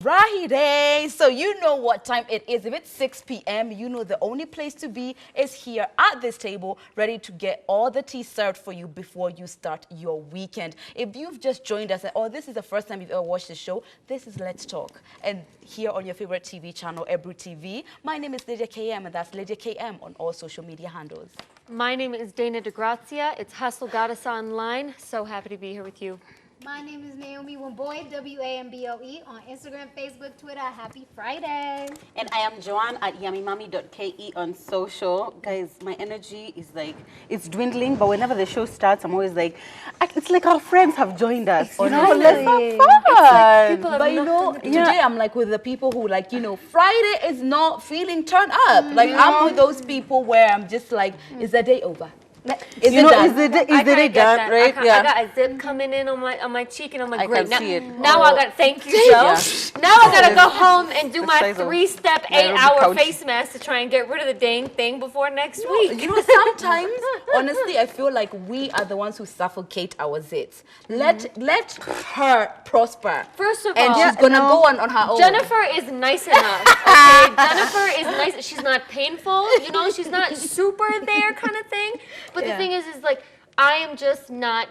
Friday. So you know what time it is. If it's 6 p.m., you know the only place to be is here at this table, ready to get all the tea served for you before you start your weekend. If you've just joined us, or this is the first time you've ever watched the show, this is Let's Talk. And here on your favorite TV channel, Ebru TV. My name is Lydia KM, and that's Lydia KM on all social media handles. My name is Dana de Grazia. It's Hustle Goddess Online. So happy to be here with you. My name is Naomi Wamboy, W-A-M-B-O-E, on Instagram, Facebook, Twitter. Happy Friday. And I am Joanne at yummymummy.ke on social. Guys, my energy is like, it's dwindling, but whenever the show starts, I'm always like, it's like our friends have joined us. You know, let's have fun. Like but you know, today I'm like with the people who like, you know, Friday is not feeling turned up. Like I'm with those people where I'm just like, is the day over? Is the day done, right? I got a zip coming in on my cheek, and I'm like, great. Now, see it. Now I got, thank you, Joe. Now I gotta go home and do my 3-step, 8-hour face mask to try and get rid of the dang thing before next week. You know, sometimes, honestly, I feel like we are the ones who suffocate our zits. Let her prosper. First of all, and she's gonna go on her own. Jennifer is nice enough. Okay, Jennifer is nice. She's not painful. You know, she's not super there kind of thing. But the thing is like, I am just not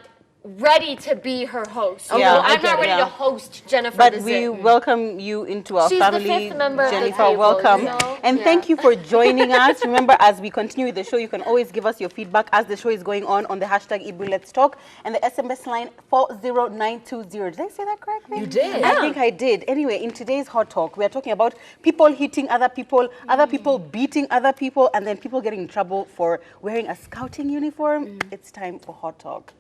ready to be her host. You know, I'm not ready to host Jennifer. But we welcome you into our family. She's the 5th member Jennifer, of the table, welcome. You know? And thank you for joining us. Remember, as we continue with the show, you can always give us your feedback as the show is going on the hashtag ebruletstalk and the SMS line 40920. Did I say that correctly? You did. I think I did. Anyway, in today's Hot Talk, we are talking about people hitting other people beating other people, and then people getting in trouble for wearing a scouting uniform. It's time for Hot Talk.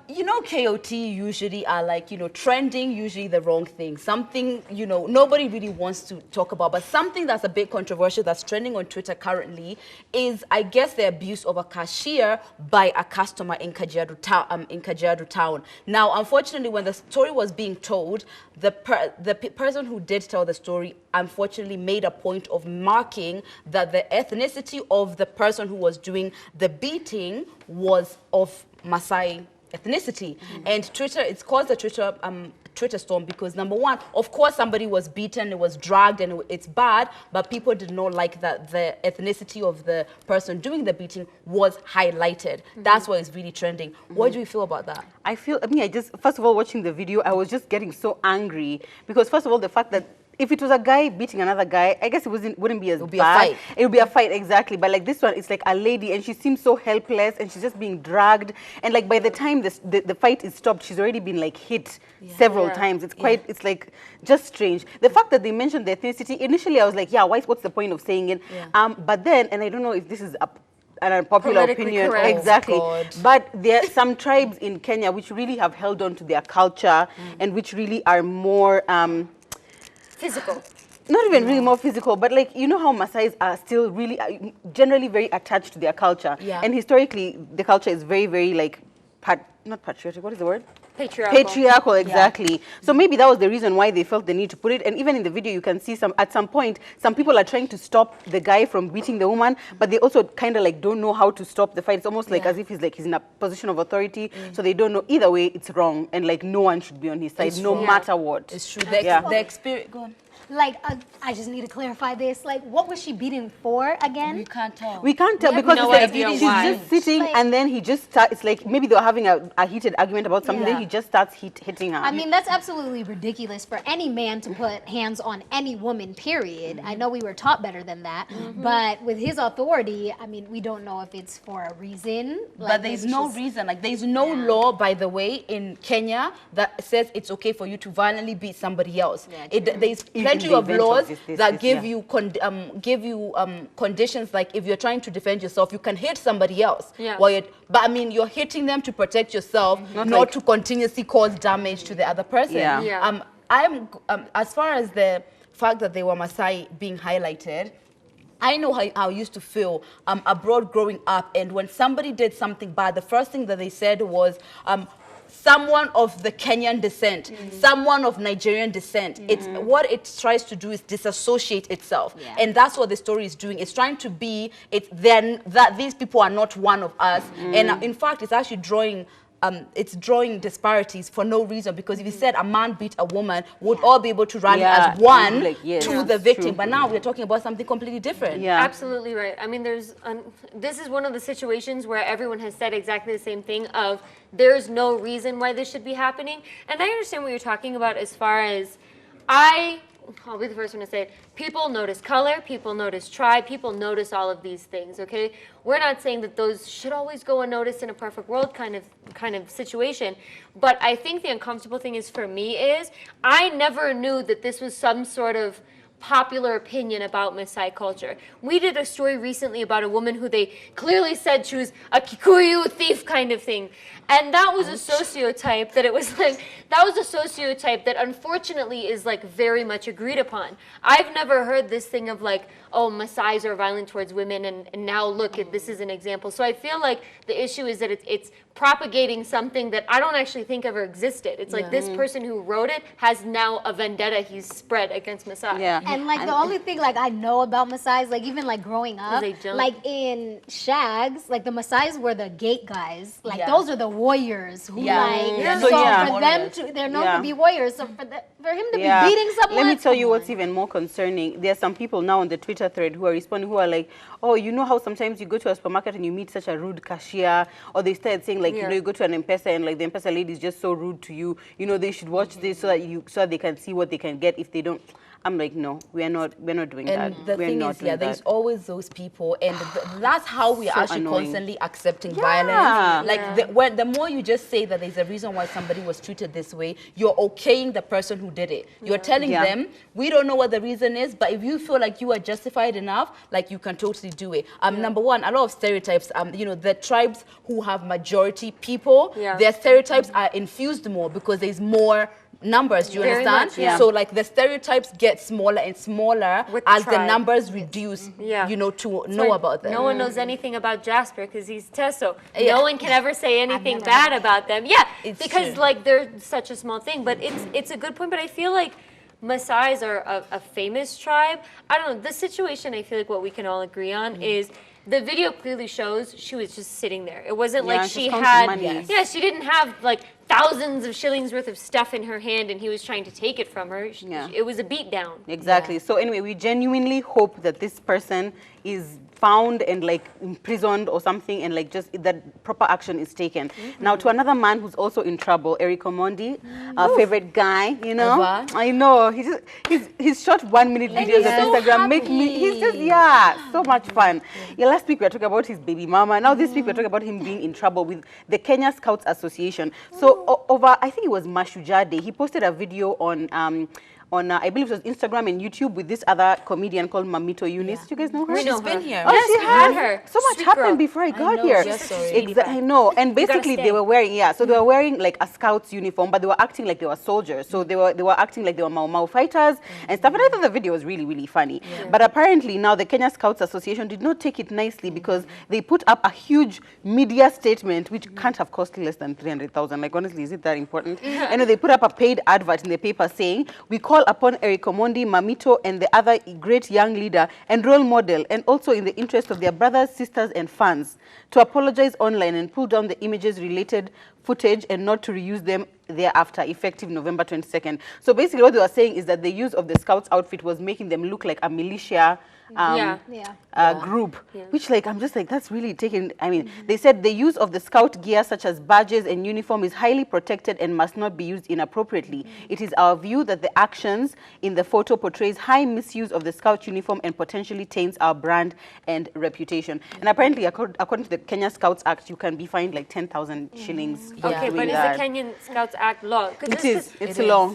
You know, KOT usually are like, you know, trending, usually the wrong thing. Something, you know, nobody really wants to talk about, but something that's a bit controversial that's trending on Twitter currently is, I guess, the abuse of a cashier by a customer in KAJIADO town. Now, unfortunately, when the story was being told, the person who did tell the story unfortunately made a point of marking that the ethnicity of the person who was doing the beating was of Maasai ethnicity. And Twitter, it's caused a Twitter storm because, number one, of course somebody was beaten, it was dragged, and it's bad, but people did not like that the ethnicity of the person doing the beating was highlighted. That's why it's really trending. What do you feel about that? I just, first of all, watching the video, I was just getting so angry because, first of all, the fact that if it was a guy beating another guy, I guess it wouldn't be as bad. Be a fight. It would be a fight, exactly. But like this one, it's like a lady, and she seems so helpless, and she's just being dragged. And like by the time the fight is stopped, she's already been like hit several times. It's quite, it's like just strange. The fact that they mentioned the ethnicity, initially I was like, yeah, what's the point of saying it? But then, and I don't know if this is an unpopular opinion, exactly. But there are some tribes in Kenya which really have held on to their culture and which really are more physical. Not even really more physical, but like, you know how Maasais are still really, generally very attached to their culture. And historically, the culture is very, very like, not patriotic, what is the word? Patriarchal. Patriarchal, exactly. So maybe that was the reason why they felt the need to put it. And even in the video, you can see at some point, some people are trying to stop the guy from beating the woman, but they also kind of like don't know how to stop the fight. It's almost like as if he's in a position of authority, so they don't know. Either way, it's wrong, and like no one should be on his side, no matter what. It's true. The experience. Go on. Like, I just need to clarify this. Like, what was she beating for again? We can't tell. We can't tell because she's just sitting, and then he just starts. It's like maybe they were having a heated argument about something. Then he just starts hitting her. I mean, that's absolutely ridiculous for any man to put hands on any woman, period. I know we were taught better than that, but with his authority, I mean, we don't know if it's for a reason. Like, but there's no reason. Like, there's no law, by the way, in Kenya that says it's okay for you to violently beat somebody else. There's plenty of laws that give you conditions, like if you're trying to defend yourself, you can hit somebody else. But I mean, you're hitting them to protect yourself, not to continuously cause damage to the other person. As far as the fact that they were Maasai being highlighted, I know how I used to feel abroad growing up, and when somebody did something bad, the first thing that they said was, someone of the Kenyan descent, someone of Nigerian descent. It's what it tries to do is disassociate itself, and that's what the story is doing. It's trying to be that these people are not one of us, and in fact, it's actually drawing it's drawing disparities for no reason, because if you said a man beat a woman, would all be able to rally as one like, yes, to the victim. But now we're talking about something completely different. Yeah. Absolutely right. I mean, this is one of the situations where everyone has said exactly the same thing of there's no reason why this should be happening. And I understand what you're talking about as far as I'll be the first one to say it. People notice color, people notice tribe, people notice all of these things, okay? We're not saying that those should always go unnoticed in a perfect world kind of situation. But I think the uncomfortable thing is, for me, is I never knew that this was some sort of popular opinion about Maasai culture. We did a story recently about a woman who they clearly said she was a Kikuyu thief kind of thing. And that was a stereotype that unfortunately is like very much agreed upon. I've never heard this thing of like, oh, Maasais are violent towards women, and now look, this is an example. So I feel like the issue is that it's propagating something that I don't actually think ever existed. It's like this person who wrote it has now a vendetta he's spread against Maasai. Yeah. And like the only thing like I know about Maasais, like even like growing up, they jump. like in shags, like the Maasais were the gate guys. Like those are the warriors who like So, so yeah. for them to they're known to be warriors. So for him to be Yeah. beating someone. Let me tell you come what's on. even more concerning. There are some people now on the Twitter thread who are responding, who are like, oh, you know how sometimes you go to a supermarket and you meet such a rude cashier, or they start saying like, you know, you go to an M-Pesa and like the M-Pesa lady is just so rude to you. You know, they should watch this so that they can see what they can get if they don't. I'm like, no, we're not doing And that. the We're thing not is, doing there's that. always those people, and that's how we are So actually annoying. constantly accepting Yeah. violence. Like the more you just say that there's a reason why somebody was treated this way, you're okaying the person who did it. You're telling them, we don't know what the reason is, but if you feel like you are justified enough, like you can totally do it. Number one, a lot of stereotypes. You know, the tribes who have majority people, their stereotypes are infused more because there's more numbers, do you Very understand? much, yeah. So like the stereotypes get smaller and smaller With the as the tribe. numbers reduce, you know, to know about them. No one knows anything about Jasper because he's Tesso. No one can ever say anything never bad about them. Yeah, It's because true. like they're such a small thing. But it's a good point. But I feel like Maasais are a famous tribe. I don't know. The situation, I feel like what we can all agree on is the video clearly shows she was just sitting there. It wasn't Yeah, like she's she counting had, money. yeah, she didn't have like thousands of shillings worth of stuff in her hand and he was trying to take it from her. Yeah. It was a beat down. Exactly. So anyway, we genuinely hope that this person is found and like imprisoned or something, and like just that proper action is taken. Now to another man who's also in trouble, Erick Omondi, our favorite guy, you know. Ever. I know. He's short 1 minute videos on so Instagram. Make me he's just so much fun. Yeah, last week we were talking about his baby mama. Now this week we're talking about him being in trouble with the Kenya Scouts Association. So over, I think it was Mashujaa Day, he posted a video on I believe it was Instagram and YouTube with this other comedian called Mamito Eunice. Do you guys know her? We know She's been her. here. Oh, Yes, she we had has. her. So much Sweet happened girl. before I got know, here. yes, sorry. I know. And basically stay. they were wearing, so they were wearing like a Scouts uniform, but they were acting like they were soldiers. So they were acting like they were Mau Mau fighters and stuff. And I thought the video was really, really funny. But apparently now the Kenya Scouts Association did not take it nicely because they put up a huge media statement, which can't have cost less than 300,000. Like, honestly, is it that important? And they put up a paid advert in the paper saying, we call upon Erick Omondi, Mamito, and the other great young leader and role model, and also in the interest of their brothers, sisters, and fans, to apologize online and pull down the images related footage and not to reuse them thereafter, effective November 22nd. So basically what they were saying is that the use of the Scouts outfit was making them look like a militia group, which like, I'm just like, that's really taken. I mean, they said the use of the Scout gear such as badges and uniform is highly protected and must not be used inappropriately. It is our view that the actions in the photo portrays high misuse of the Scout uniform and potentially taints our brand and reputation. And apparently, according to the Kenya Scouts Act, you can be fined like 10,000 shillings. Okay, but is the Kenyan Scouts Act law? It is. It's law.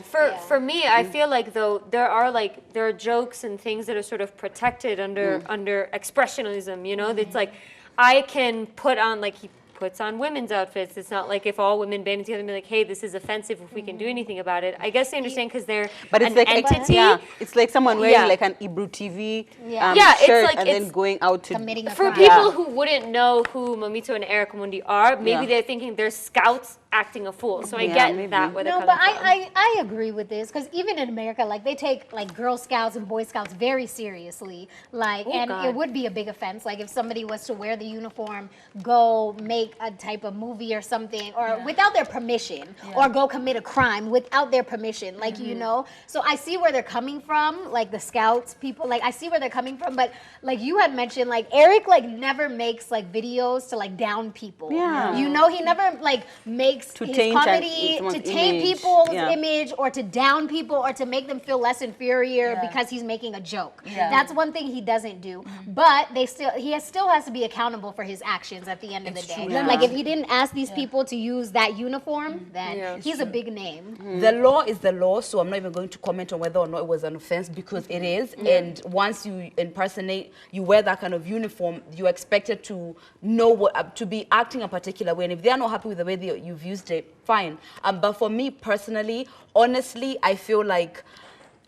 For me, I feel like though there are jokes and things that are sort of protected under expressionism. You know, it's like I can put on, like, he puts on women's outfits. It's not like if all women band together and be like, hey, this is offensive, if we can do anything about it. I guess I understand because they're But it's an like entity. it's like someone wearing like an Ebru TV it's shirt like and then going out to committing a For crime. people who wouldn't know who Mamito and Erick Omondi are, maybe they're thinking they're scouts acting a fool. So I Yeah, get maybe. that where they're No, coming but from. I agree with this because even in America, like they take like Girl Scouts and Boy Scouts very seriously. Like, Oh, and God. it would be a big offense. Like if somebody was to wear the uniform, go make a type of movie or something, or without their permission, or go commit a crime without their permission. Like you know, so I see where they're coming from. Like the Scouts people, like I see where they're coming from. But like you had mentioned, like Erick like never makes like videos to like down people. Yeah. You know, he never like makes To his taint comedy someone's to taint image. people's Yeah. image or to down people or to make them feel less inferior Yeah. because he's making a joke. Yeah. That's one thing he doesn't do. But still has to be accountable for his actions at the end of the day. true. Like if he didn't ask these people to use that uniform, then he's a big name. The law is the law, so I'm not even going to comment on whether or not it was an offense because it is. And once you impersonate, you wear that kind of uniform, you're expected to know what, to be acting a particular way. And if they are not happy with the way you've used it, fine. But for me personally, honestly, I feel like,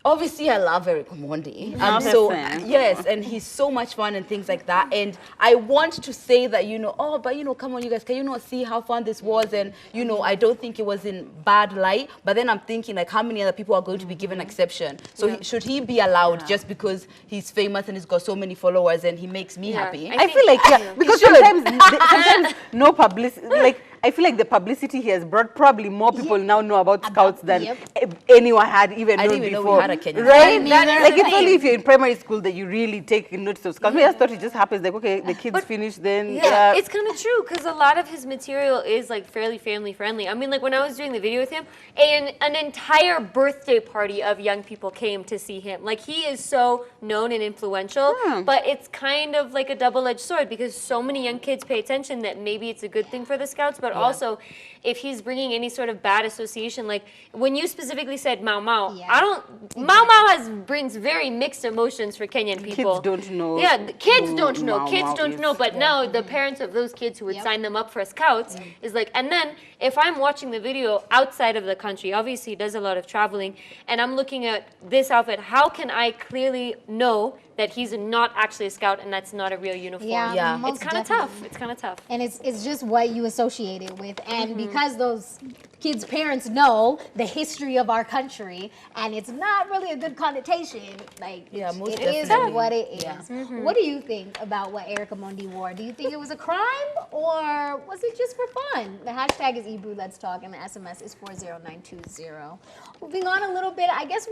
obviously, I love Erick Omondi. So, Person. yes, and he's so much fun and things like that. And I want to say that, you know, oh, but, you know, come on, you guys, can you not see how fun this was? And, you know, I don't think it was in bad light. But then I'm thinking, like, how many other people are going to be given exception? So should he be allowed just because he's famous and he's got so many followers and he makes me happy? I feel like, because sometimes no publicity, like, I feel like the publicity he has brought, probably more people now know about Scouts than anyone had even I known didn't even know before. we had a Kenyan. Right? That is Like, the it's only thing. if you're in primary school that you really take notice of Scouts. I just thought it just happens, like, okay, the kids finish, then, It's kind of true because a lot of his material is like fairly family friendly. I mean, like when I was doing the video with him, an entire birthday party of young people came to see him. Like he is so known and influential, but it's kind of like a double-edged sword because so many young kids pay attention that maybe it's a good thing for the Scouts, but also if he's bringing any sort of bad association, like when you specifically said Mau Mau, Mau Mau brings very mixed emotions for Kenyan people. kids don't know. Yeah, the kids who don't know. Mau Kids Mau don't is. know. But now the parents of those kids who would sign them up for Scouts is like, and then if I'm watching the video outside of the country, obviously he does a lot of traveling, and I'm looking at this outfit, how can I clearly know that he's not actually a Scout and that's not a real uniform? Yeah. It's most kind of definitely. tough. It's kind of tough. And it's just what you associate it with. And because those kids' parents know the history of our country and it's not really a good connotation, like most it is definitely. what it is. What do you think about what Erick Omondi wore? Do you think it was a crime or was it just for fun? The hashtag is ebruletstalk and the SMS is 40920. Moving on a little bit, I guess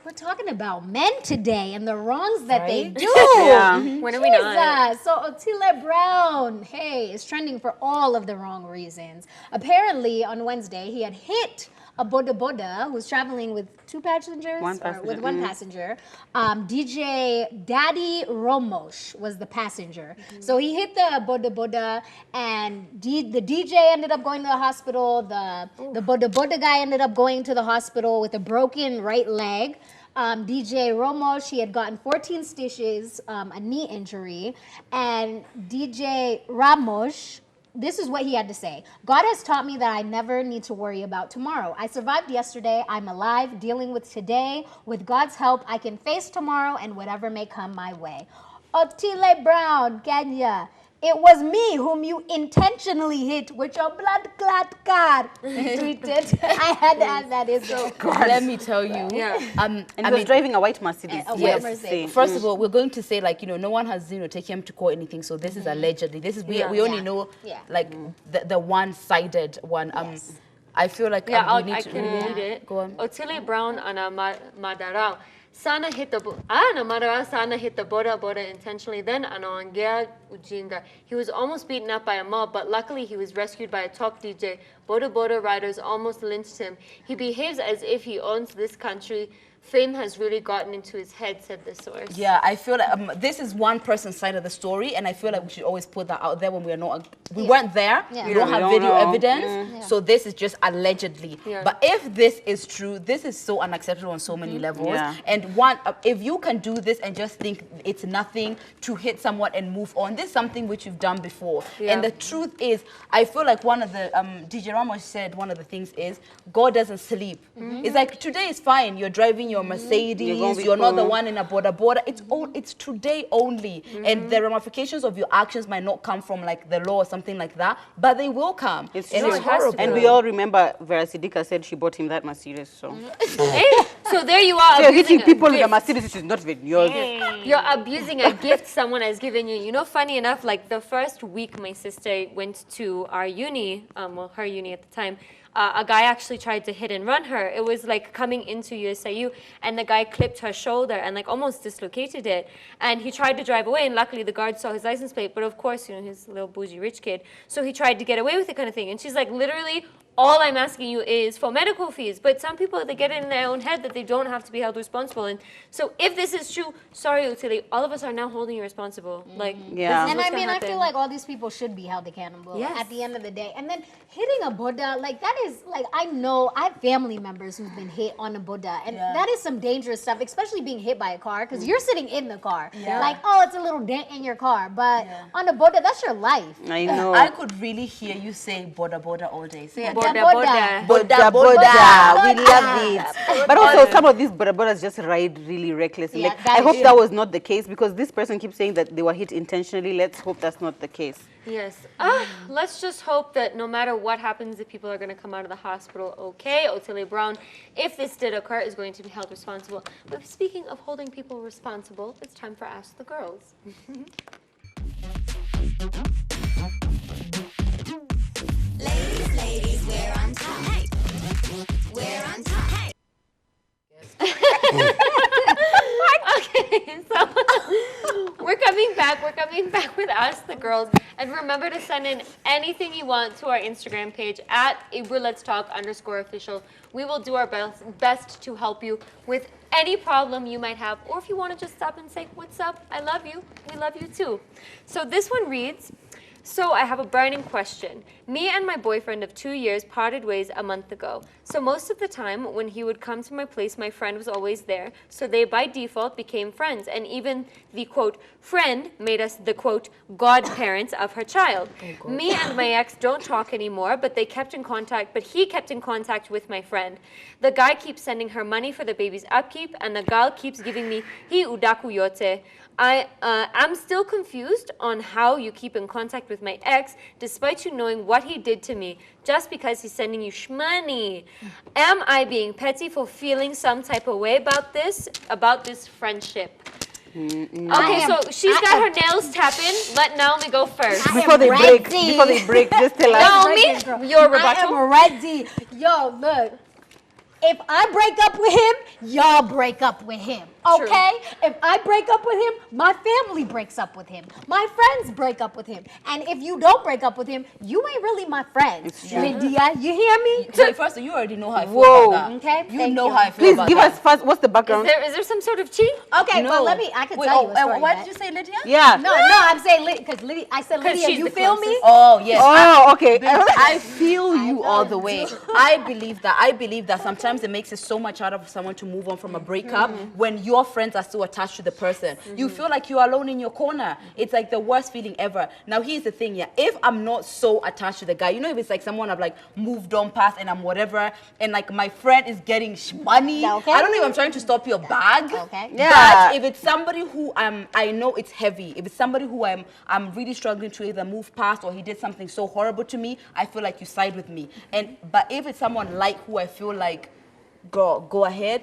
we're talking about men today and the wrongs that they Right? do. Yeah. When are we not? Jesus. So Otile Brown, hey, is trending for all of the wrong reasons. Apparently, on Wednesday, he had hit a boda boda who's traveling with two passengers, One or passenger, with one passenger. DJ Daddy Romosh was the passenger. So he hit the boda boda, and the DJ ended up going to the hospital. The boda boda guy ended up going to the hospital with a broken right leg. DJ Romosh, he had gotten 14 stitches, a knee injury, and DJ Ramos, this is what he had to say. God has taught me that I never need to worry about tomorrow. I survived yesterday. I'm alive, dealing with today. With God's help, I can face tomorrow and whatever may come my way. Otile Brown, Kenya. It was me whom you intentionally hit with your blood clot card. He tweeted. I had to add that in. So Let me tell you. And he was driving a white Mercedes. A white yes. Mercedes. First of all, we're going to say, like, you know, no one has, you know, taken him to court or anything. So this is allegedly. This is we only know like the one-sided one. I feel like we I need to can read it. Go on. Otile Brown ana madarao. Sana hit the madarao sana hit the boda intentionally. Then anaongea ujinga. He was almost beaten up by a mob, but luckily he was rescued by a talk DJ. Boda riders almost lynched him. He behaves as if he owns this country. Fame has really gotten into his head, said the source. Yeah, I feel like this is one person's side of the story, and I feel like we should always put that out there when we weren't there. Yeah. We don't We have don't video know. evidence, so this is just allegedly. But if this is true, this is so unacceptable on so many levels. Yeah. And if you can do this and just think it's nothing to hit someone and move on, this is something which you've done before. And the truth is, I feel like one of the DJ Ramos said one of the things is God doesn't sleep. It's like today is fine. You're driving in your Mercedes. be You're not the cool. one in a border. It's today only, and the ramifications of your actions might not come from like the law or something like that, but they will come. It's and true. it's horrible. And we all remember Vera Sidika said she bought him that Mercedes. So Hey, so there you are. so you're abusing hitting people a with a gift. Mercedes, which is not even yours. You're abusing a gift someone has given you. You know, funny enough, like the first week my sister went to our uni, well, her uni at the time, a guy actually tried to hit and run her. It was like coming into USIU, and the guy clipped her shoulder and like almost dislocated it. And he tried to drive away, and luckily the guard saw his license plate. But of course, you know, he's a little bougie rich kid, so he tried to get away with it, kind of thing. And she's like, literally, all I'm asking you is for medical fees. But some people, they get it in their own head that they don't have to be held responsible. And so if this is true, sorry, Utili, all of us are now holding you responsible. Like, Yeah. this is And what's I gonna mean, I happen. feel like all these people should be held accountable Yes. at the end of the day. And then hitting a Buddha, like that is like, I know I have family members who've been hit on a Buddha, and that is some dangerous stuff, especially being hit by a car, because you're sitting in the car. Like, oh, it's a little dent in your car, but on a Buddha, that's your life. I know. I could really hear you say border all day. Say it again. Boda. Boda, Boda. we love it. But also, some of these bodas just ride really recklessly. Yeah, Like, that I hope is that true. was not the case, because this person keeps saying that they were hit intentionally. Let's hope that's not the case. Yes. Let's just hope that no matter what happens, the people are going to come out of the hospital okay. Otile Brown, if this did occur, is going to be held responsible. But speaking of holding people responsible, it's time for Ask the Girls. Ladies, we're on top. Hey, we're on top. Hey. Okay, so we're coming back with Ask the Girls. And remember to send in anything you want to our Instagram page at ebruletstalk_official. We will do our best to help you with any problem you might have, or if you want to just stop and say, what's up? I love you. We love you too. So this one reads, so I have a burning question. Me and my boyfriend of 2 years parted ways a month ago. So most of the time when he would come to my place, my friend was always there. So they by default became friends. And even the quote, friend made us the quote, godparents of her child. Me and my ex don't talk anymore, but he kept in contact with my friend. The guy keeps sending her money for the baby's upkeep, and the girl keeps giving me hi udaku yote. I'm still confused on how you keep in contact with my ex despite you knowing what he did to me just because he's sending you shmoney. Am I being petty for feeling some type of way about this friendship? Okay, so she's got her nails tapping. Let Naomi go first. Before they break, just tell us. Naomi, your I rebuttal. am ready. Yo, look. If I break up with him, y'all break up with him. Okay? If I break up with him, my family breaks up with him. My friends break up with him. And if you don't break up with him, you ain't really my friend. Lydia, you hear me? Wait, first, you already know how I feel Whoa. about that. Okay, You thank know you. how I feel Please about give that. us first, what's the background? Is there some sort of tea? Okay, No. well, I can tell you a story. What Matt. did you say, Lydia? Yeah. No, I'm saying because Lydia, I said, Lydia, she's you the feel me? closest. Oh, yes. Oh, okay. I feel you all the way. I believe that sometimes it makes it so much harder for someone to move on from a breakup when your friends are still attached to the person. You feel like you're alone in your corner. It's like the worst feeling ever. Now, here's the thing, yeah. If I'm not so attached to the guy, you know, if it's like someone I've like moved on past and I'm whatever, and like my friend is getting money, Okay. I don't know if I'm trying to stop your bag. Okay. Yeah. But if it's somebody who I know it's heavy, if it's somebody who I'm really struggling to either move past or he did something so horrible to me, I feel like you side with me. But if it's someone like who I feel like, girl, go ahead,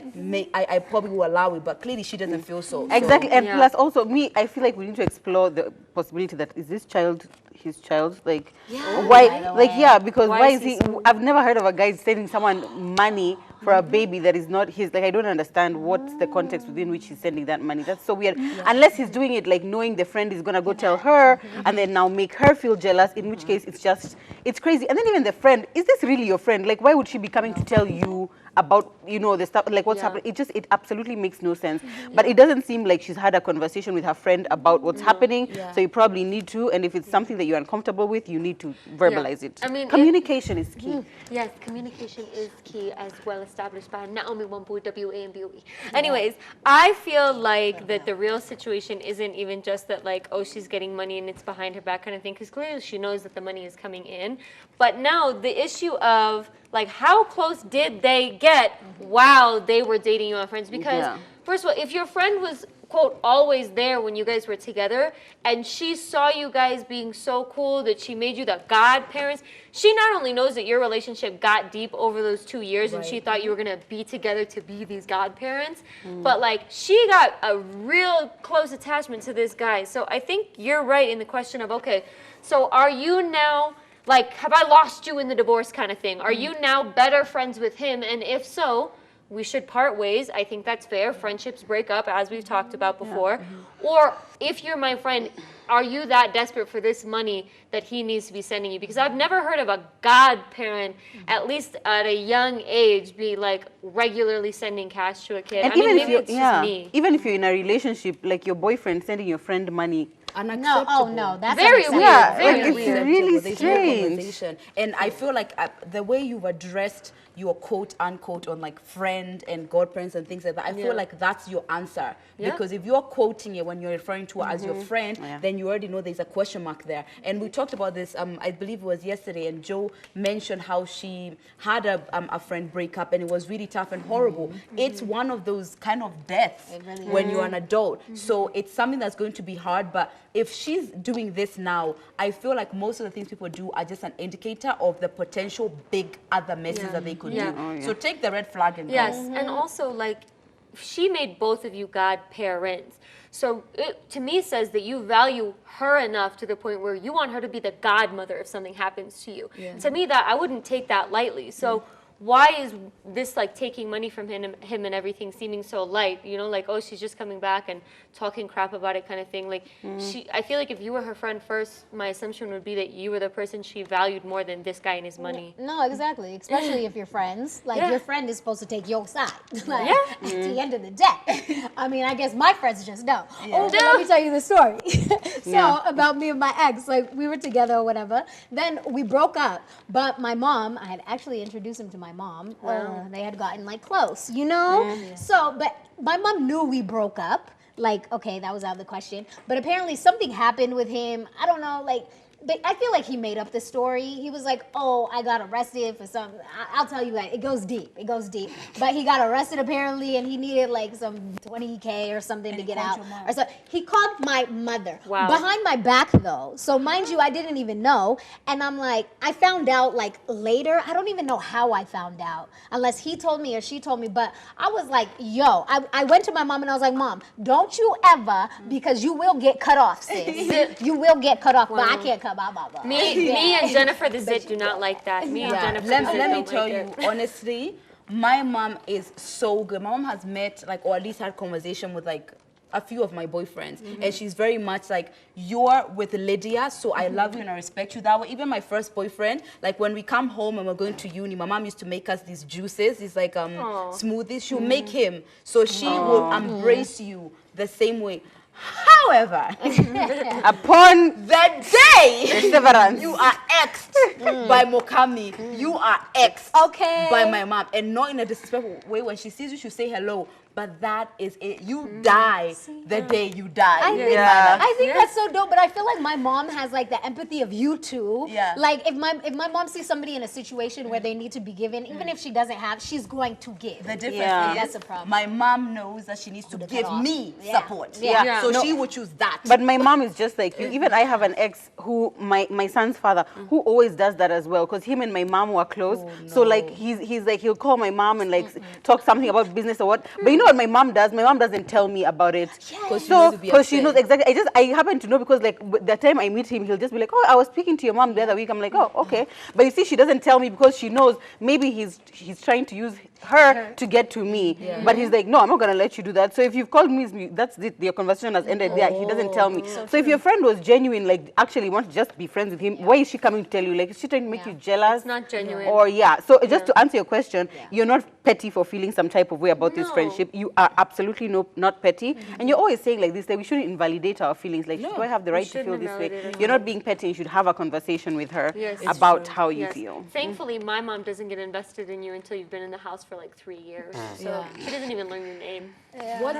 I probably will allow it, but clearly she doesn't feel so. Exactly, and Yeah. plus also me, I feel like we need to explore the possibility that is this child his child? Like, why? Like, yeah, because why is he? I've never heard of a guy sending someone money for a baby that is not his. Like, I don't understand what's the context within which he's sending that money. That's so weird. Unless he's doing it like knowing the friend is gonna go tell her and then now make her feel jealous. In which case, it's crazy. And then even the friend, is this really your friend? Like, why would she be coming to tell you about, you know, the stuff, like what's happening? It absolutely makes no sense. But it doesn't seem like she's had a conversation with her friend about what's happening. So you probably need to, and if it's something that you're uncomfortable with, you need to verbalize it. I mean, communication is key. Yes, communication is key, as well established by Naomi Wampu, WAMBOE. Anyways, I feel like that the real situation isn't even just that, like, oh, she's getting money and it's behind her back kind of thing, because clearly she knows that the money is coming in. But now the issue of, like how close did they get while they were dating you on Friends? Because first of all, if your friend was quote always there when you guys were together and she saw you guys being so cool that she made you the godparents, she not only knows that your relationship got deep over those 2 years and she thought you were gonna be together to be these godparents, but like she got a real close attachment to this guy. So I think you're right in the question of, okay, so are you now, like, have I lost you in the divorce kind of thing? Are you now better friends with him? And if so, we should part ways. I think that's fair. Friendships break up, as we've talked about before. Or if you're my friend, are you that desperate for this money that he needs to be sending you? Because I've never heard of a godparent, at least at a young age, be like regularly sending cash to a kid. And I mean, maybe it's just me. Even if you're in a relationship, like your boyfriend sending your friend money. No, oh no, that's Very unacceptable. weird. Yeah, Very like, weird. it's really There's no strange. conversation. And I feel like the way you've addressed your quote unquote on like friend and godparents and things like that, I feel like that's your answer. Yeah. Because if you're quoting it when you're referring to her as your friend, then you already know there's a question mark there. And we talked about this, I believe it was yesterday, and Joe mentioned how she had a friend break up and it was really tough and horrible. It's one of those kind of deaths when you're an adult. So it's something that's going to be hard, but if she's doing this now, I feel like most of the things people do are just an indicator of the potential big other messes that they could do. So take the red flag and go. Yes, and also like she made both of you godparents. So it, to me, says that you value her enough to the point where you want her to be the godmother if something happens to you. To me, that I wouldn't take that lightly. So why is this like taking money from him and everything seeming so light? You know, like, oh, she's just coming back and talking crap about it kind of thing. Like, I feel like if you were her friend first, my assumption would be that you were the person she valued more than this guy and his money. No, exactly. Especially if you're friends. Like, your friend is supposed to take your side. Like, at the end of the day. I mean, I guess my friends just know. Oh, but let me tell you the story. So, about me and my ex, like, we were together or whatever. Then we broke up. But my mom, I had actually introduced him to my mom. They had gotten, like, close, you know? So, but my mom knew we broke up. Like, okay, that was out of the question. But apparently something happened with him. I don't know, like, but I feel like he made up the story. He was like, oh, I got arrested for something. I'll tell you that. It goes deep. It goes deep. But he got arrested apparently, and he needed like some 20K or something to get out. Or so he called my mother. Wow. Behind my back though. So mind you, I didn't even know. And I'm like, I found out like later. I don't even know how I found out. Unless he told me or she told me. But I was like, yo, I went to my mom and I was like, Mom, don't you ever, because you will get cut off, sis. You will get cut off, but I can't cut. Blah, blah, blah. Me and Jennifer the Zit do not like that. Me and Jennifer the Zit Let me don't tell like you, honestly, my mom is so good. My mom has met, like, or at least had conversation with, like, a few of my boyfriends. And she's very much like, you're with Lydia, so I love you and I respect you that way. Even my first boyfriend, like when we come home and we're going to uni, my mom used to make us these juices, these like smoothies. She'll make him. So she will embrace you the same way. However, Upon the day severance, you are exed by Mokami, you are exed by my mom. And not in a disrespectful way. When she sees you, she'll say hello. But that is it. You die the day you die. I think that's so dope, but I feel like my mom has like the empathy of you too. Like if my mom sees somebody in a situation where they need to be given, even if she doesn't have, she's going to give. The difference is that's a problem. my mom knows that she needs to give me support. Yeah. So she would choose that. but my mom is just like you. Even I have an ex who, my son's father, who always does that as well, because him and my mom were close. So like he's like, he'll call my mom and like talk something about business or what. But you know what my mom does? My mom doesn't tell me about it. Because she knows exactly. I happen to know because like the time I meet him, he'll just be like, oh, I was speaking to your mom the other week. I'm like, oh, okay. But you see, she doesn't tell me because she knows maybe he's trying to use her to get to me. But he's like, no, I'm not going to let you do that. So if you've called me, that's it. Your conversation has ended there. He doesn't tell me. So if your friend was genuine, like actually wants to just be friends with him, why is she coming to tell you? Like, is she trying to make you jealous? It's not genuine. Or so just to answer your question, you're not petty for feeling some type of way about this friendship. You are absolutely not petty. And you're always saying like this, that we shouldn't invalidate our feelings. Like, do I have the right to feel this way? You're not being petty. You should have a conversation with her about how you feel. Thankfully, my mom doesn't get invested in you until you've been in the house for like 3 years. So she doesn't even learn your name. What?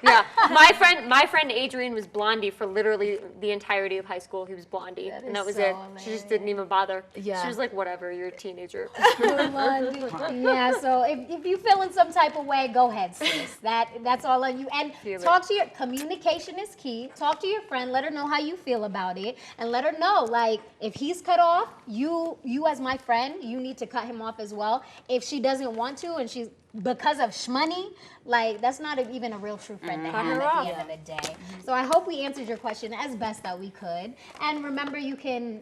Yeah, my friend Adrian was Blondie for literally the entirety of high school. He was Blondie, and that was so it. She just didn't even bother. Yeah. She was like, whatever, you're a teenager. Yeah, so if you feel in some type of way, go ahead, sis. That's all on you. And Feel talk to your, communication is key. Talk to your friend, let her know how you feel about it, and let her know, like, if he's cut off, you as my friend, you need to cut him off as well. If she doesn't want to and she's, because of shmoney, like, that's not even a real true friend to have her at off. the end of the day. So I hope we answered your question as best that we could. And remember, you can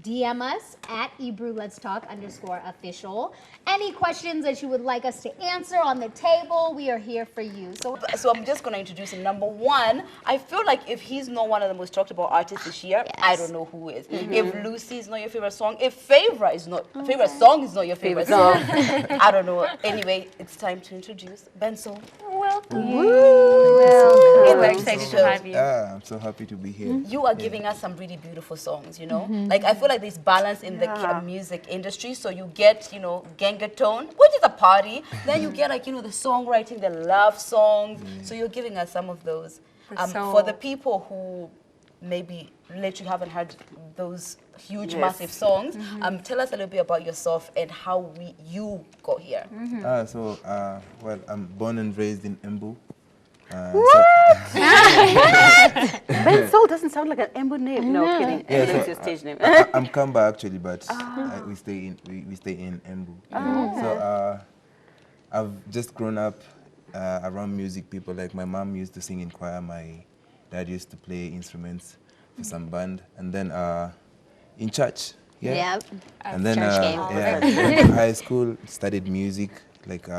DM us at ebruletstalk_official. Any questions that you would like us to answer on the table, we are here for you. So I'm just going to introduce him. Number one, I feel like if he's not one of the most talked about artists this year, I don't know who is. If Lucy is not your favorite song, if favorite song is not your favorite song, I don't know. Anyway, it's time to introduce BENSOUL. Welcome. We're Excited to have you. Yeah, I'm so happy to be here. You are giving us some really beautiful songs, you know? Like, I feel like there's balance in the music industry. So you get, you know, Gengaton, which is a party. Then you get, like, you know, the songwriting, the love songs. So you're giving us some of those. For the people who maybe literally haven't heard those huge, massive songs, tell us a little bit about yourself and how you got here. Well, I'm born and raised in Ebru. BENSOUL doesn't sound like an Embu name. No, kidding. Yeah, That's your stage name. I'm Kamba actually, but we stay in Ebru. So I've just grown up around music people. Like my mom used to sing in choir, my dad used to play instruments for some band, and then in church. Yeah. And then after high school, studied music like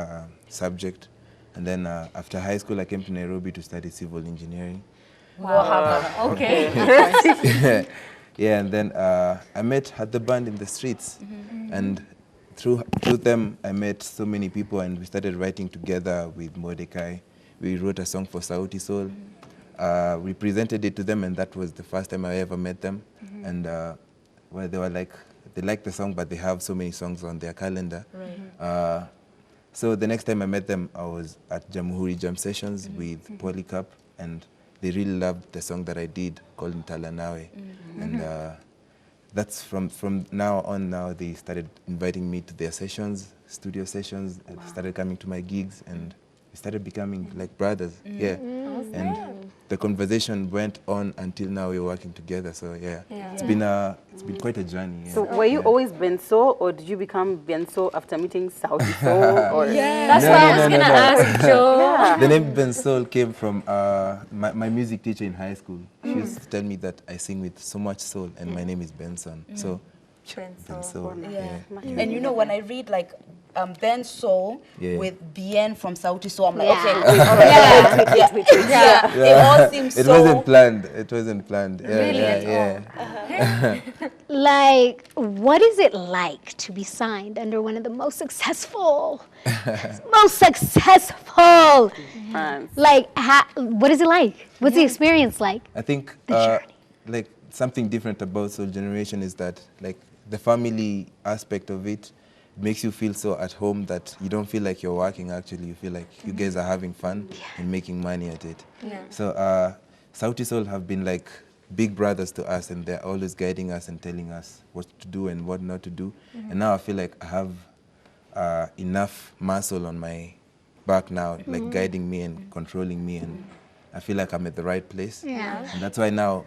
subject. And then after high school, I came to Nairobi to study civil engineering. Okay. Yeah, and then I had the band in the streets. And through them, I met so many people, and we started writing together with Mordecai. We wrote a song for Sauti Sol. We presented it to them, and that was the first time I ever met them. And well, they were like, they liked the song, but they have so many songs on their calendar. So the next time I met them, I was at Jamhuri Jam Sessions with Polycarp, and they really loved the song that I did called Ntalanawe. And that's from now on. Now they started inviting me to their sessions, studio sessions, and started coming to my gigs, and we started becoming like brothers. And the conversation went on until now we're working together. So it's been quite a journey. So were you always BENSOUL, or did you become BENSOUL after meeting Sauti Sol? Or That's what I was going to ask, Joe. The name BENSOUL came from my music teacher in high school. She used to tell me that I sing with so much soul, and my name is Benson. So BENSOUL. And you know, when I read like BENSOUL with Bien from Sauti Sol, I'm like, Yeah. okay, it all seems It so... wasn't planned. It wasn't planned. Yeah. like, what is it like to be signed under one of the most successful, like, what is it like? What's the experience like? I think journey. like something different about Soul Generation is that like the family aspect of it makes you feel so at home that you don't feel like you're working. Actually, you feel like you guys are having fun and making money at it. So Sauti Sol have been like big brothers to us, and they're always guiding us and telling us what to do and what not to do. And now I feel like I have enough muscle on my back now, like guiding me and controlling me, and I feel like I'm at the right place. And that's why now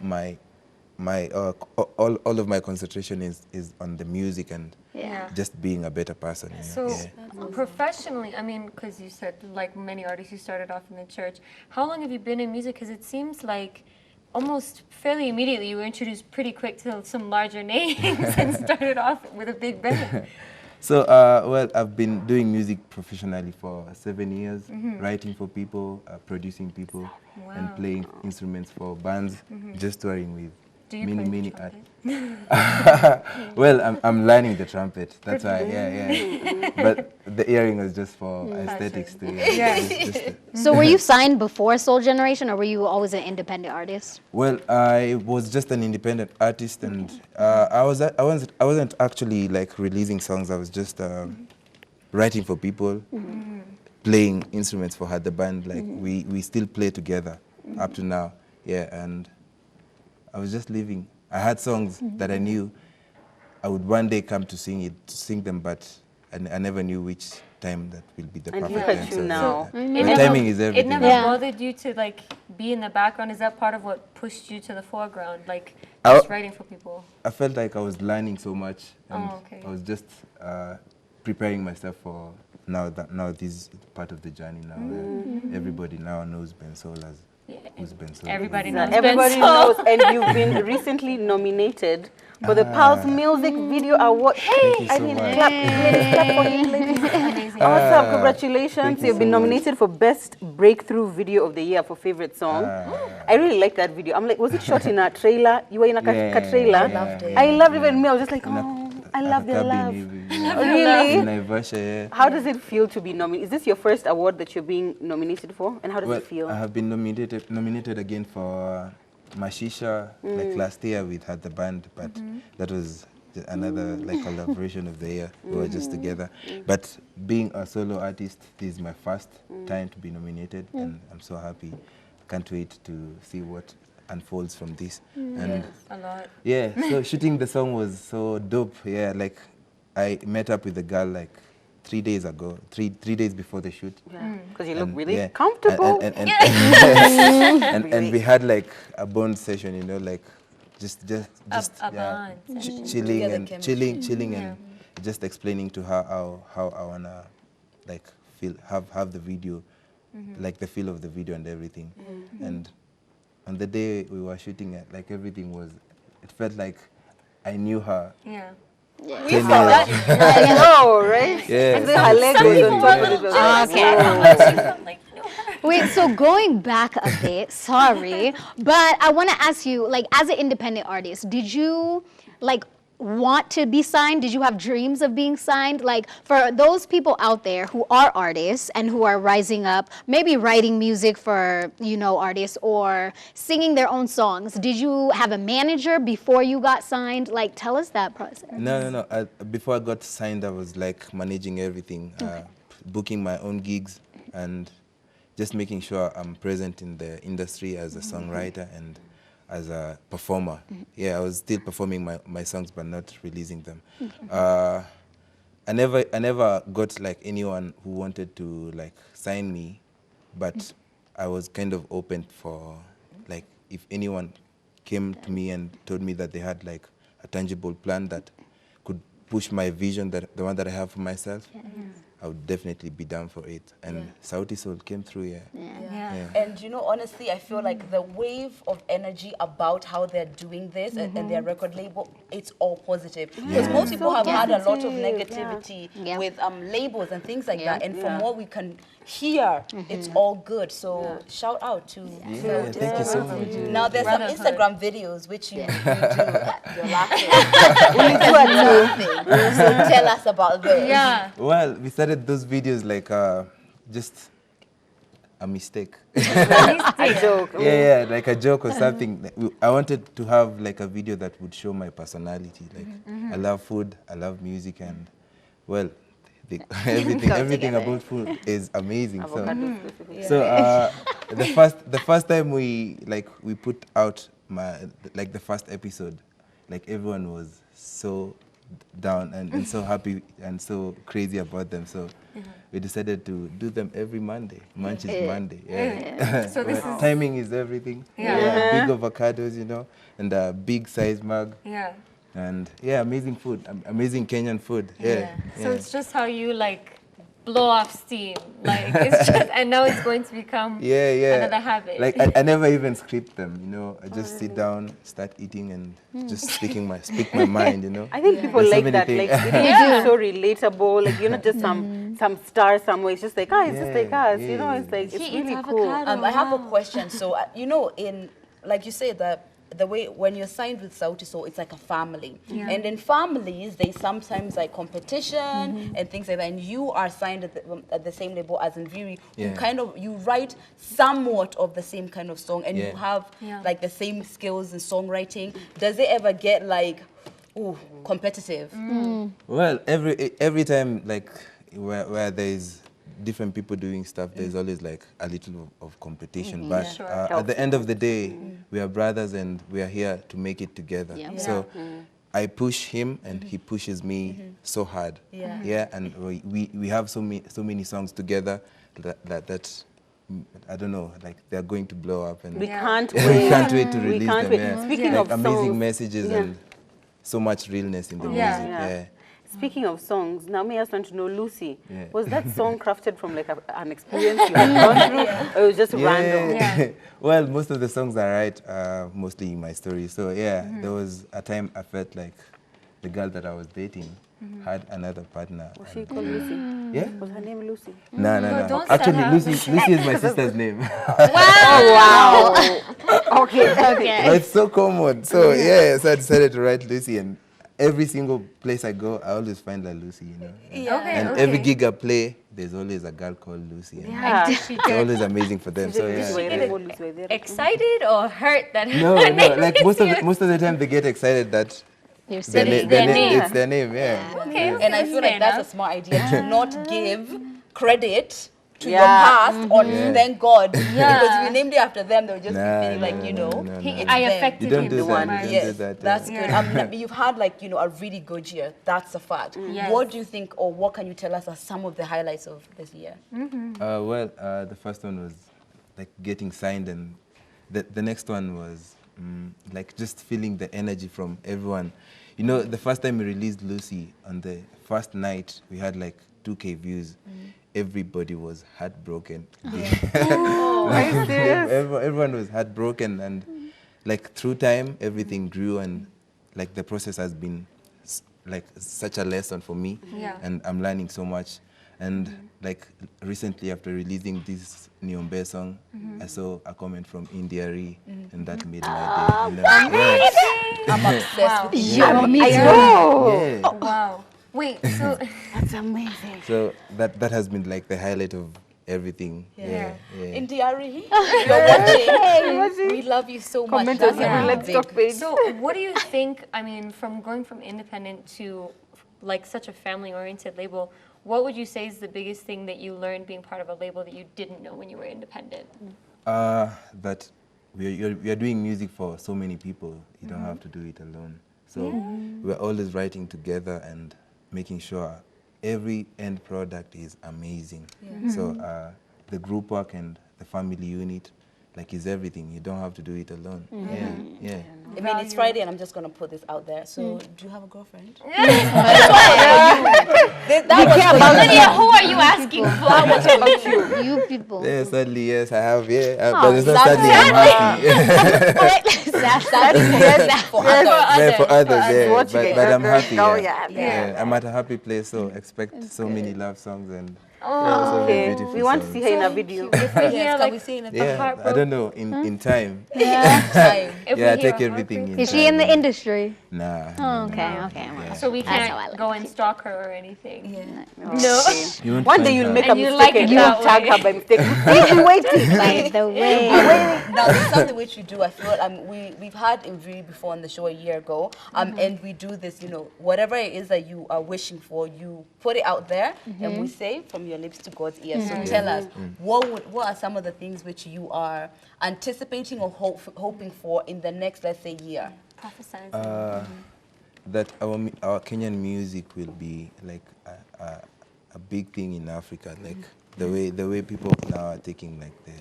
all of my concentration is on the music and just being a better person. So professionally, I mean, because you said like many artists, you started off in the church. How long have you been in music? Because it seems like almost fairly immediately you were introduced pretty quick to some larger names and started off with a big band. So, well, I've been doing music professionally for 7 years, writing for people, producing people, and playing instruments for bands, just touring with many artists. Well, I'm learning the trumpet. That's why, But the earring was just for aesthetics too. So were you signed before Soul Generation, or were you always an independent artist? Well, I was just an independent artist, and I wasn't actually like releasing songs. I was just writing for people, playing instruments for her, the band. Like we still play together up to now. Yeah, and I was just living. I had songs that I knew I would one day come to sing them, but I never knew which time that will be the And perfect look time. at you now. The timing is It everything. never Yeah. bothered you to like be in the background. Is that part of what pushed you to the foreground, like I- just writing for people? I felt like I was learning so much, and Oh, okay. I was just preparing myself for now this is part of the journey now. Everybody now knows BENSOUL as who's BENSOUL. Everybody That knows. everybody BENSOUL. knows, and you've been recently nominated for the Pulse Music Video Award. Thank you I so mean, much. clap, ladies, clap for him, ladies. Amazing. Awesome, congratulations. thank you You've been so much. nominated for Best Breakthrough Video of the Year for Favorite Song. I really like that video. I'm like, was it shot in a trailer? You were in a trailer? I loved it. I loved it, and me, I was just like, oh, I love their love. Really? In Naivasha, yeah. How does it feel to be nominated? Is this your first award that you're being nominated for? And how does Well, it feel? I have been nominated again for Mashisha like last year with Had the Band, but that was another like collaboration of the year. We were just together. But being a solo artist, this is my first time to be nominated, and I'm so happy. Can't wait to see what unfolds from this. And A lot. yeah, so shooting the song was so dope. Yeah, like I met up with the girl like 3 days ago, three days before the shoot. Because you look And, really yeah, comfortable. and we had like a bond session, you know, like just A yeah, bond. chilling Together and chemistry. chilling and just explaining to her how I wanna like feel have the video, like the feel of the video and everything. And on the day we were shooting it, like everything was, it felt like I knew her. Yeah. 10 years. I know, right? Yeah, And then her leg Some was people on were a top of little it. jealous. Okay. I'm like, no. Wait, so going back a bit, sorry, but I want to ask you, like, as an independent artist, did you, like, want to be signed? Did you have dreams of being signed? Like, for those people out there who are artists and who are rising up, maybe writing music for, you know, artists or singing their own songs, did you have a manager before you got signed? Like, tell us that process. No. Before I got signed, I was like managing everything, booking my own gigs and just making sure I'm present in the industry as a songwriter and as a performer. Yeah, I was still performing my songs but not releasing them. I never got like anyone who wanted to like sign me, but I was kind of open for like if anyone came to me and told me that they had like a tangible plan that could push my vision, that the one that I have for myself, I would definitely be down for it. And Sauti Soul came through, yeah. And you know, honestly, I feel like the wave of energy about how they're doing this and their record label, it's all positive. Because most people have had a lot of negativity with labels and things like that. And from what we can hear, it's all good. So shout out to Yeah, thank you so much. Now there's some Brotherhood. Instagram videos which you do. You're laughing. We do a So tell us about those. Yeah. Well, we started those videos like just a mistake. A joke. Yeah, like a joke or something. I wanted to have like a video that would show my personality. Like I love food, I love music, and well, everything about food is amazing. So the first time we put out the first episode, like everyone was so down and so happy and so crazy about them. So we decided to do them every Monday. Munch is Monday. Yeah. So this is Timing is everything. Yeah. Big avocados, you know, and a big size mug. yeah. And yeah, amazing food, amazing Kenyan food. Yeah. So it's just how you like blow off steam, like it's just, and now it's going to become another habit. Like I never even script them, you know. I just sit down, start eating, and just speak my mind, you know. I think people There's so like many that. things. Like it makes you so relatable. Like you're not just some star somewhere. It's just like it's just like us. You know, it's like it's He really eats cool. avocado. I have a question. So, you know, like you say, the way when you're signed with Sauti Soul, it's like a family. And in families, they sometimes like competition and things like that. And you are signed at the same label as Nviri, who you write somewhat of the same kind of song and you have like the same skills in songwriting. Does it ever get like competitive? Well, every time like where there's different people doing stuff, there's always like a little of competition. But at the end of the day, we are brothers and we are here to make it together. So I push him and he pushes me so hard. And we have so many songs together that I don't know, like they're going to blow up, and We can't we wait. can't wait to release can't them. wait. Yeah. Speaking Like of amazing songs, messages and so much realness in the music. Yeah. Speaking of songs, now me, I just want to know, Lucy, Yeah. was that song crafted from like an experience you had gone through, or it was just random? Well, most of the songs I write are mostly my story. So there was a time I felt like the girl that I was dating had another partner. Was she called Lucy? Yeah? Was her name Lucy? No. don't set Actually, up. Lucy is my sister's name. Wow. Okay. But it's so common. So so I decided to write Lucy, and every single place I go, I always find a Lucy, you know. And every gig I play, there's always a girl called Lucy. And it's always amazing for them. So Excited or hurt that No, like most of the time they get excited that You're it's sitting their name, Okay, And I feel like that's a smart idea to not give credit to your Yeah. past or thank God. Because if you named it after them, they'll just be feeling like, you know, it's I them. affected You don't him do so that. much. You don't Yes, do that. that's good. You've had like, you know, a really good year. That's a fact. Yes. What do you think, or what can you tell us are some of the highlights of this year? The first one was like getting signed, and the next one was like just feeling the energy from everyone. You know, the first time we released Lucy, on the first night, we had like 2K views. Everybody was heartbroken. Everyone was heartbroken, and like through time, everything grew, and like the process has been like such a lesson for me, and I'm learning so much. And like recently, after releasing this Niombe song, I saw a comment from Indiari, and that made my day. You know? I'm obsessed with you. I know. Yeah. Wow. Wait, so That's amazing. So that has been like the highlight of everything. Yeah. In Diary, you're watching. We love you so much. Comment That's on a the really Let's big- Talk page. So what do you think, I mean, from going from independent to like such a family-oriented label, what would you say is the biggest thing that you learned being part of a label that you didn't know when you were independent? That we are doing music for so many people. You don't have to do it alone. So we're always writing together and making sure every end product is amazing. So the group work and the family unit, like, is everything. You don't have to do it alone. Yeah. I mean, it's Friday, and I'm just gonna put this out there. So, do you have a girlfriend? Lydia, who are you asking for? You people. Yeah, sadly, yes, I have. But it's not sadly, I'm happy. For others, but I'm happy. I'm at a happy place, so expect so many love songs and so many beautiful We want to songs. see her in a video. Yes, can we see in a Yeah, I don't know, in time. time? Yeah, take everything in Is she in time. the industry? Nah. Oh, okay. Well, So we That's how I can't like go and stalk her or anything. No. You won't One find day you'll her. make a And you mistake like it and you'll that tag way. her by mistake. We've been waiting. by the way. Now, there's something which we do. I feel we've had Ebru before on the show a year ago, and we do this. You know, whatever it is that you are wishing for, you put it out there, and we say from your lips to God's ears. So tell us, what are some of the things which you are anticipating or hoping for in the next, let's say, year? Prophesize. That our Kenyan music will be like a big thing in Africa, like the way people now are taking like the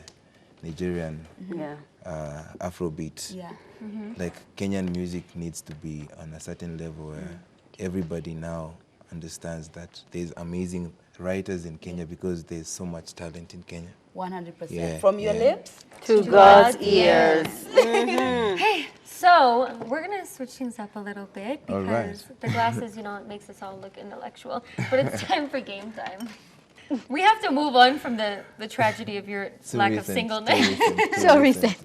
Nigerian Afrobeat. Yeah. Like Kenyan music needs to be on a certain level where everybody now understands that there's amazing writers in Kenya because there's so much talent in Kenya. 100%. Yeah, From your lips To God's ears. So we're gonna switch things up a little bit All right. because the glasses, you know, it makes us all look intellectual. But it's time for game time. We have to move on from the tragedy of your So lack recent, of singleness. So recent.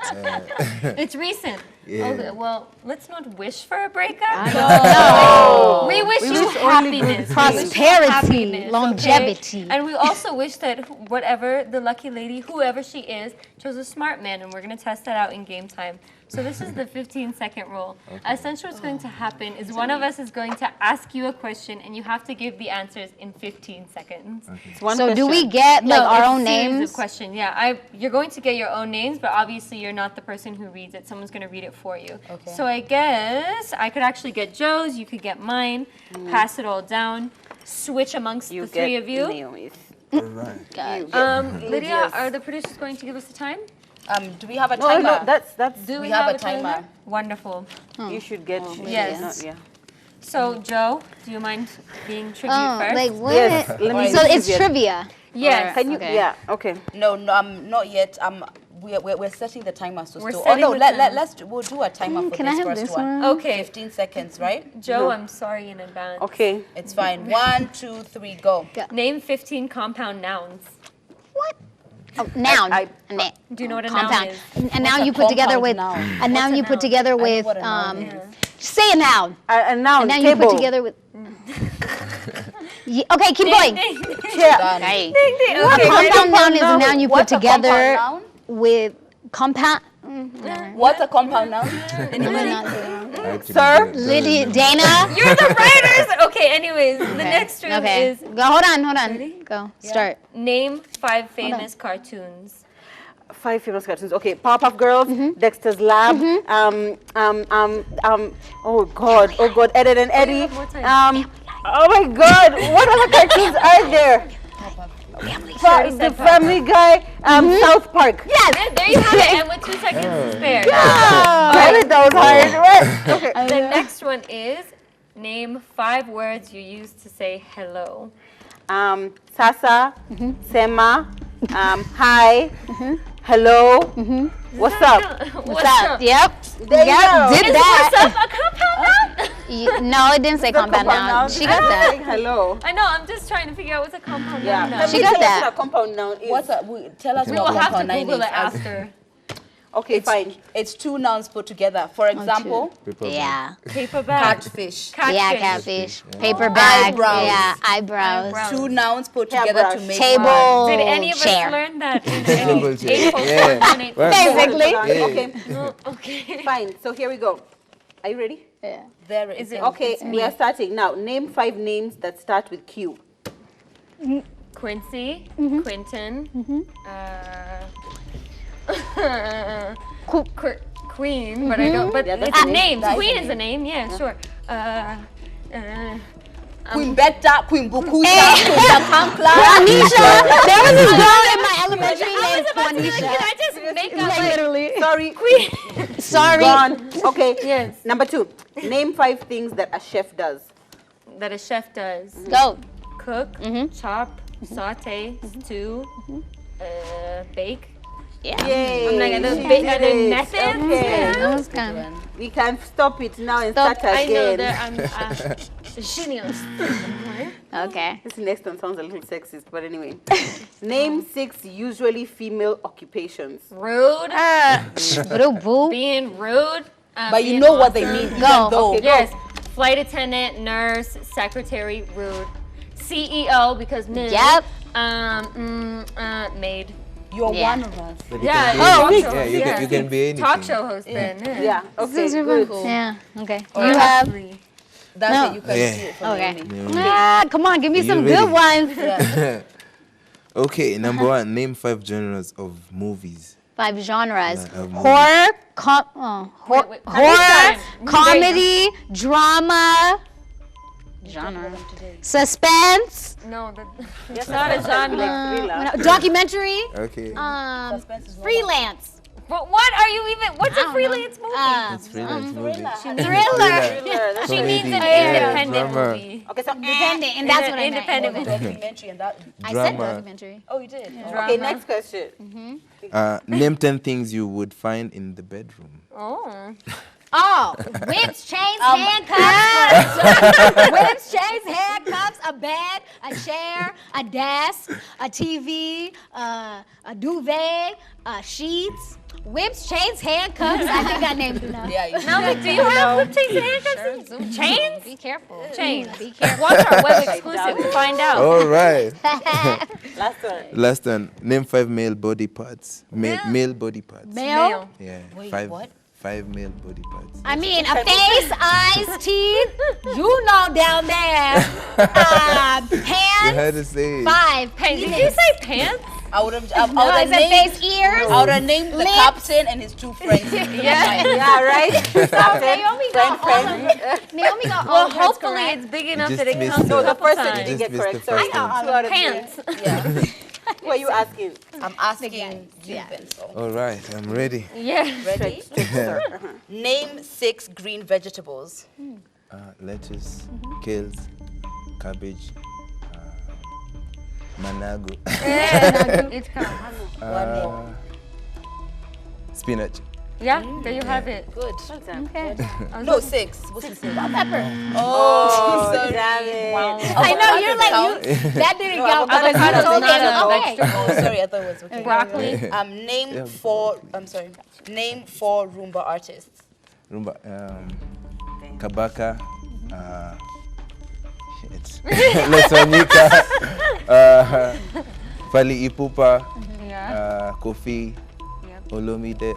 It's recent. Yeah. Okay, well, let's not wish for a breakup. No. We wish you wish only good happiness. We wish you Prosperity, happiness, longevity. okay? And we also wish that whatever the lucky lady, whoever she is, chose a smart man, and we're going to test that out in game time. So this is the 15-second rule. Essentially what's going to happen is one of us is going to ask you a question, and you have to give the answers in 15 seconds. It's one So do we question. get like our it's own a series names? of question. Yeah, you're going to get your own names, but obviously you're not the person who reads it. Someone's going to read it for you. Okay. So I guess I could actually get Joe's, you could get mine, pass it all down, switch amongst You the three get of you. Naomi's. All right. Lydia, are the producers going to give us the time? Do we have a No, timer? no, that's Do We we have have a timer. Wonderful. you should get. Yes. not- yeah. So Joe, do you mind being tricky Oh, first? like what? Yes. Let me. So it's trivia. trivia. yes. Can you? Okay. Yeah. Okay. No, not yet. We're setting the timer. So We're still. Oh setting no, the let, timer. let's we'll do a timer for Can I this have first this one. one? Okay. 15 seconds, right? Joe, I'm sorry in advance. Okay. It's fine. 1, 2, 3, go. Name 15 compound nouns. What? Oh, noun. I- A na- Do you know what a compound. noun is? A noun a you put together with. compound noun? A noun a you noun? put together I know with. what a noun is. Say a noun. A noun. A noun table. you put together with. Okay, keep going. Chair. Done. Okay. Okay, Compound noun is a noun you put What's a together compound with compound. noun? What's a compound noun? Sir? Lydia, Dana. You're the writers. Okay. Anyways, the next room Okay. is Go. Hold on. Go. Start. name 5 famous cartoons. 5 famous cartoons. Okay, Powerpuff Girls, Dexter's Lab. Oh God, Ed and Eddie. have more time. Oh my God, what other cartoons are there? The Family Guy. South Park. Yeah, there you have it. And with 2 seconds to spare. I think that was hard. Right. Okay. The next one is name 5 words you use to say hello. Sasa, Sema, hi, hello, what's up? What's up? Yep. There you go. Did Is that. what's up a compound noun? No, it didn't say compound noun. She got that. Hello. I know. I'm just trying to figure out what's a compound Yeah. noun. now. Let She me got tell us that. what a compound noun is. What's a, tell us We what will have to compound noun Google is. it after. Okay, fine. It's 2 nouns put together. For example, Yeah. Paper bag. catfish. Yeah, catfish. Paper bag. Eyebrows. Yeah, eyebrows. Eyebrows. 2 nouns put Hair together brush. to make Table. Did any of chair. us learn that in Table any chair. 8 Yeah. Well, Basically. Okay, Okay. fine. So here we go. Are you ready? Yeah. There is it. Okay, we are starting now. Name 5 names that start with Q. Quincy, Quinton, Queen, but I don't. But Yeah, that's it's a name. names. That's a Queen is name. a name. Yeah, sure. Queen Betta, Queen Bukuta, Queen Nakankla. Anisha. There was this girl in my elementary named Can Juanisha. I just make up Like like literally. Sorry. Queen? Sorry. Gone. Okay. Yes. Number 2. Name 5 things that a chef does. That a chef does. Go. Cook, chop, saute, stew, bake. Yeah. Yay. I'm like, are she there did it. methods? Okay. That was kind of. We can stop it now and Stop. start I know again. that I'm genius. Okay. This next one sounds a little sexist, but anyway. Name 6 usually female occupations. Rude, Boo. being rude. But you being know what they awesome. mean. even Go. though- Okay, Yes, flight attendant, nurse, secretary, rude. CEO because Yep. maid. You're Yeah. one of us. but you Yeah, can be talk anything. show Yeah, host, you can be anything. Talk show host then. Yeah, okay, good. Yeah. Okay. You Or have. Ashley. That's No. it. You can Yeah. see it from Okay. Naomi. Ah, come on, give me Are you some ready? good ones. Okay, number 1. Name 5 genres of movies. 5 genres: Yeah, horror, Wait, horror, time. comedy, drama, genre, suspense, No, that's not a genre. Thriller. documentary, Okay. Suspense is not freelance, But what are you even? What's a don't know. freelance movie? It's freelance movie. thriller. She needs an Comedy, independent drama. movie. Okay, so Independent, and that's what I meant. Independent movie. documentary and that. I said Drama. documentary. Oh, you did. Oh. okay, next question. Name 10 things you would find in the bedroom. Oh. Oh, whips, chains, handcuffs. Whips, chains, handcuffs, a bed, a chair, a desk, a TV, a duvet, sheets. Whips, chains, handcuffs. I think I named enough. Yeah, you No, but do you have whip chains and handcuffs? Chains? Be careful. Chains. Be careful. Watch our web exclusive to find out. All right. Last one. Last one. Name 5 male body parts. Male body parts. Male. Yeah. Wait, 5. what? 5 male body parts. I mean, a face, eyes, teeth. You know down there. You Hands. had to say it. 5. Pants. Did you say pants? I would have. No, I said face, ears. I would have named the captain and his 2 friends. Yeah, right? Naomi got all of it. Naomi got all Well, of hers hopefully correct. it's big enough just that it missed counts the- a No, the couple first one you times. didn't get Just correct. missed the Sorry. first one. 2 out of 3. Pants. Yeah. Who are you asking? I'm asking you, Bensoul. All right, I'm ready. Yeah. Ready? Name 6 green vegetables. Lettuce, kales, cabbage, manago, It's come. One more. spinach. Yeah, there you have it. Good. Okay. No, 6. What's the 6? Pepper. Oh, sorry. Damn it. Wow. I know, you're like, that didn't count. avocado You told is not me, a okay. vegetable. Oh, sorry, I thought it was okay. Broccoli. Name 4. I'm sorry. Name 4 Roomba artists. Rumba, Kabaka, shit. Leswanika, Fali Ipupa, Yeah. Kofi, Olomide,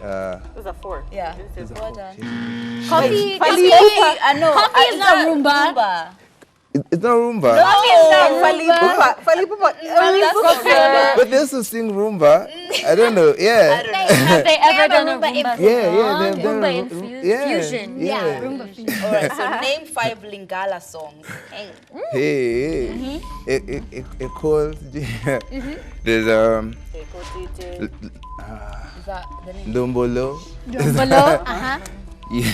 Those are 4. Yeah. is Well done. Coffee. I know. Coffee is not Roomba. it's not Rumba. Fali Ipupa. But they also sing Rumba. I don't know. Yeah. Have they ever done a Roomba Roomba? They've done Roomba yeah, fusion. Yeah, Yeah. Roomba fusion. All right, so name 5 Lingala songs. Hey, it calls. There's Is that the name? Dombolo. Below. Yeah.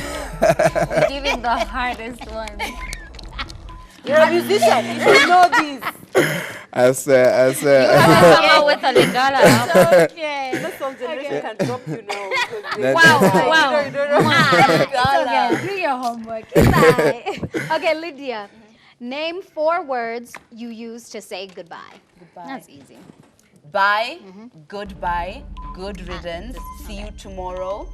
We're giving the hardest one. You're a musician. You should know these. I swear. Come out with a Lingala album. Okay. This some generation can drop you now. Wow. You don't know. Okay, do your homework. Goodbye. Okay, Lydia. Name 4 words you use to say goodbye. Goodbye. That's easy. Bye, goodbye, good riddance, see you tomorrow.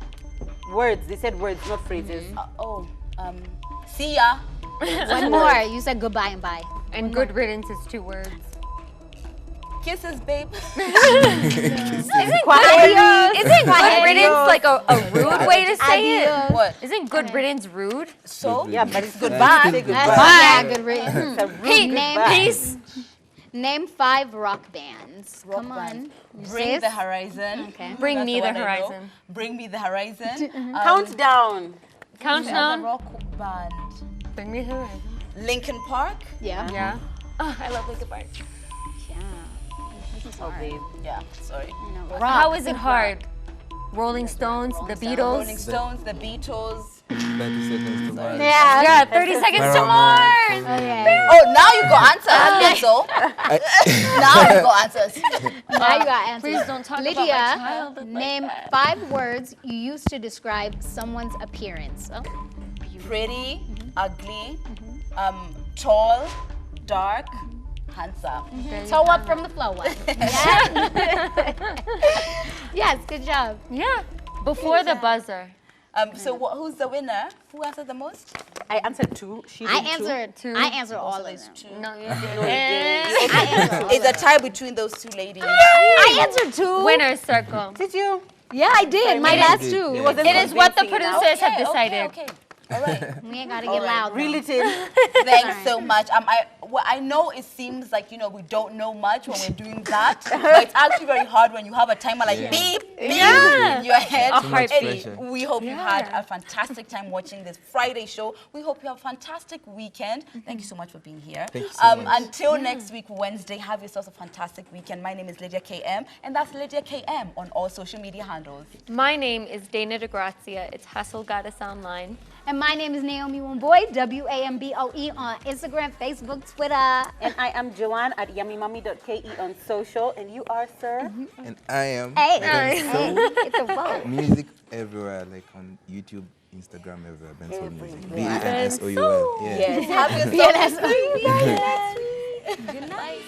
Words. They said words, not phrases. See ya. One more. You said goodbye and bye. And good riddance is 2 words. Kisses, babe. Isn't good riddance like a rude way to say it? What? Isn't good riddance rude? So? Yeah, but it's goodbye. Say That's goodbye. yeah, good riddance. It's a rude Hey, goodbye. peace. Name 5 rock bands. Come on. Bring Sis? the horizon. Okay. Bring That's me the one I know. horizon. Bring me the horizon. Countdown. The Countdown. rock band. Bring me the horizon. Lincoln Park. Yeah. Yeah. Oh, I love Linkin Park. Oh, babe. Yeah, sorry. How is it hard? Rolling Stones, The Rolling Beatles. Stones, the Beatles. 30 seconds to Mars. Yeah. Yeah, 30 seconds to Mars. Okay. Oh, now you got answers. So now you got answers. Now you got answers. Please don't talk about my Lydia, child like name that. 5 words you use to describe someone's appearance. Oh. Pretty, ugly, tall, dark, handsome. Toe up from the floor one. Yeah. Yes, good job. Yeah. Before the buzzer. So who's the winner? Who answered the most? I answered 2. She I did 2. answered 2. I answered all of them. No, you I answered all It's a of them. tie between those 2 ladies. I answered 2. Winner's circle. Did you? Yeah, I did. My last 2. It wasn't It is what the convincing enough. producers have decided. Okay. All right. We ain't gotta get loud. Really, Tim? Thanks so much. I know it seems like, we don't know much when we're doing that, but it's actually very hard when you have a timer like beep, beep in your head. A heartbeat. Eddie, pressure. we hope you had a fantastic time watching this Friday show. We hope you have a fantastic weekend. Thank you so much for being here. Thank you so much. Until next week, Wednesday, have yourselves a fantastic weekend. My name is Lydia KM, and that's Lydia KM on all social media handles. My name is Dana de Grazia. It's Hustle Gotta Sound Line. And My name is Naomi Wamboy, WAMBOE on Instagram, Facebook, Twitter. And I am Joanne at yummymummy.ke on social. And you are, sir? And I am Hey, Bensoul. it's a vote. Music everywhere, like on YouTube, Instagram, everywhere. Bensoul Music. BENSOUL. Yeah. Yes, have yourself a Yeah, that's Good night.